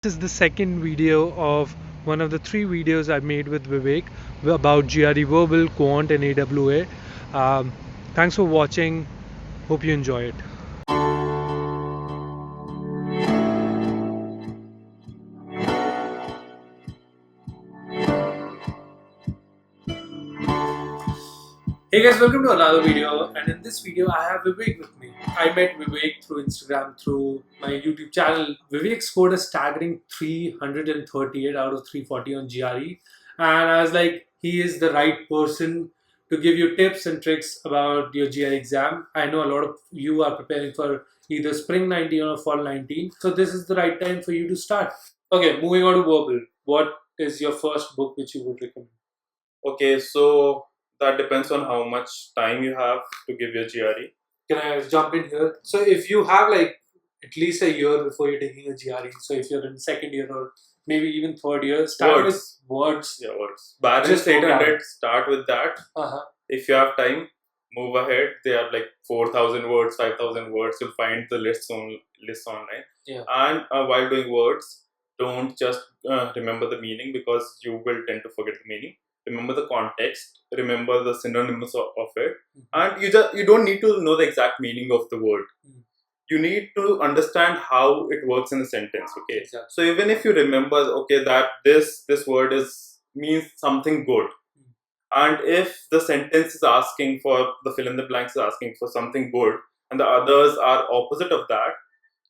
This is the second video of one of the three videos I made with Vivek about GRE Verbal, Quant, and AWA. Thanks for watching. Hope you enjoy it. Hey guys, welcome to another video, and in this video I have Vivek with me. I met Vivek through Instagram, through my YouTube channel. Vivek scored a staggering 338 out of 340 on GRE, and I was like, he is the right person to give you tips and tricks about your GRE exam. I know a lot of you are preparing for either spring 19 or fall 19, so this is the right time for you to start. Okay, moving on to verbal. What is your first book which you would recommend? Okay, so that depends on how much time you have to give your GRE. Can I jump in here? So if you have like at least a year before you're taking a GRE, so if you're in second year or maybe even third year, start with words. Yeah, words. Balance Just 800, start with that. Uh-huh. If you have time, move ahead. They are like 4,000 words, 5,000 words. You'll find the list online. Yeah. And while doing words, don't just remember the meaning, because you will tend to forget the meaning. Remember the context, remember the synonyms of it, and you don't need to know the exact meaning of the word. You need to understand how it works in a sentence. Okay, Exactly. so even if you remember, okay, that this word means something good, and if the sentence is asking for, the fill in the blanks is asking for something good, and the others are opposite of that,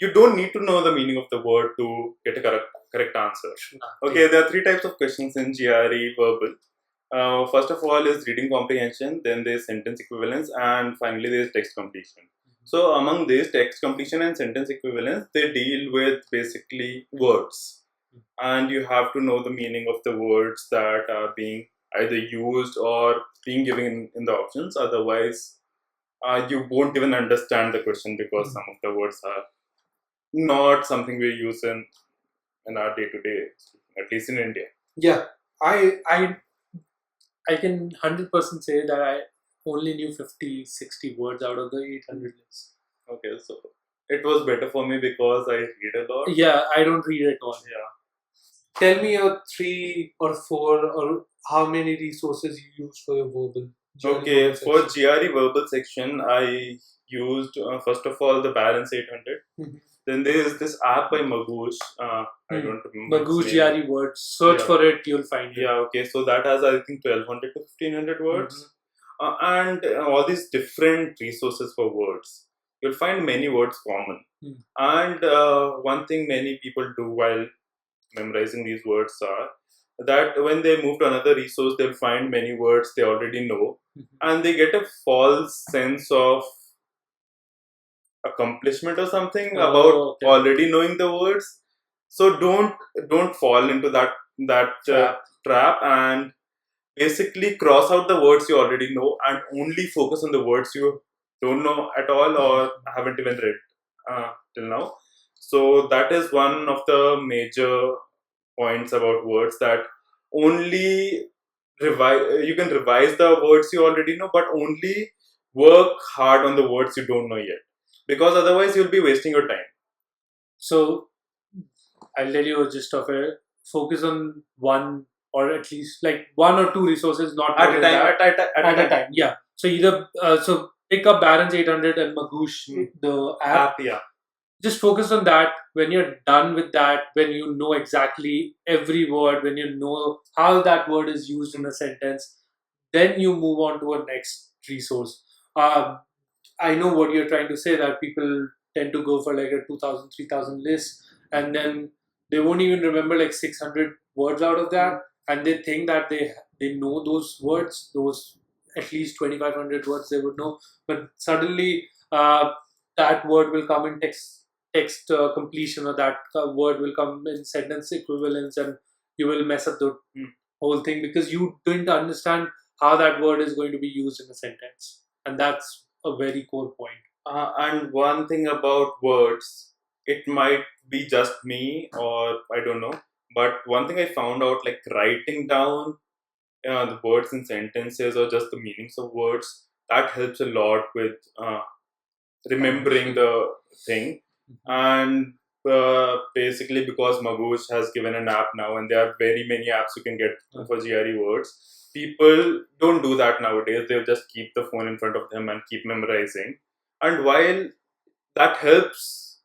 you don't need to know the meaning of the word to get a correct answer. Okay, there are three types of questions in GRE verbal. First of all is reading comprehension, then there's sentence equivalence, and finally there's text completion. So among these, text completion and sentence equivalence, they deal with basically words, and you have to know the meaning of the words that are being either used or being given in the options. Otherwise, you won't even understand the question, because some of the words are not something we use in our day to day, at least in India. Yeah, I can 100% say that I only knew 50, 60 words out of the 800 list. Okay, so it was better for me because I read a lot. Yeah, I don't read at all. Yeah. Tell me your 3 or 4 or how many resources you use for your verbal. Okay, for GRE verbal section, I used first of all the Balance 800. Then there is this app by Magoosh. I don't remember. Magoosh GRE words. Search for it, you'll find it. Yeah, okay. So that has, I think, 1200 to 1500 words. And all these different resources for words. You'll find many words common. And one thing many people do while memorizing these words are that when they move to another resource, they'll find many words they already know, and they get a false sense of accomplishment or something about already knowing the words. So don't fall into that trap, and basically cross out the words you already know and only focus on the words you don't know at all or haven't even read till now. So that is one of the major points about words, that only you can revise the words you already know, but only work hard on the words you don't know yet, because otherwise you'll be wasting your time. So I'll tell you a gist of it. Focus on one or at least like 1 or 2 resources, not at a time. At a time. Yeah. So either so pick up Barron's 800 and Magoosh, the app. Yeah. Just focus on that. When you're done with that, when you know exactly every word, when you know how that word is used in a sentence, then you move on to a next resource. I know what you're trying to say, that people tend to go for like a 2000, 3000 list, and then they won't even remember like 600 words out of that, and they think that they know those words, those at least 2500 words they would know, but suddenly that word will come in text completion, or that word will come in sentence equivalence, and you will mess up the whole thing because you didn't understand how that word is going to be used in a sentence, and that's a very core point. And one thing about words, it might be just me or I don't know, but one thing I found out, like writing down the words in sentences or just the meanings of words, that helps a lot with remembering the thing. And basically because Magoosh has given an app now, and there are very many apps you can get for GRE words. People don't do that nowadays. They just keep the phone in front of them and keep memorizing. And while that helps,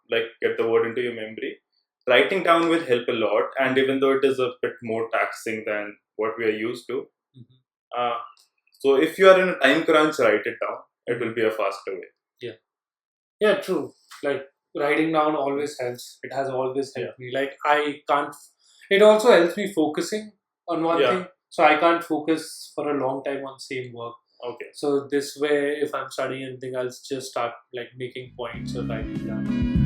like get the word into your memory, writing down will help a lot. And even though it is a bit more taxing than what we are used to, uh, so if you are in a time crunch, write it down. It will be a faster way. Yeah, true. Like writing down always helps. It has always helped me. Like I can't. It also helps me focusing on one thing. So I can't focus for a long time on same work. Okay. So this way, if I'm studying anything, I'll just start like making points or writing down.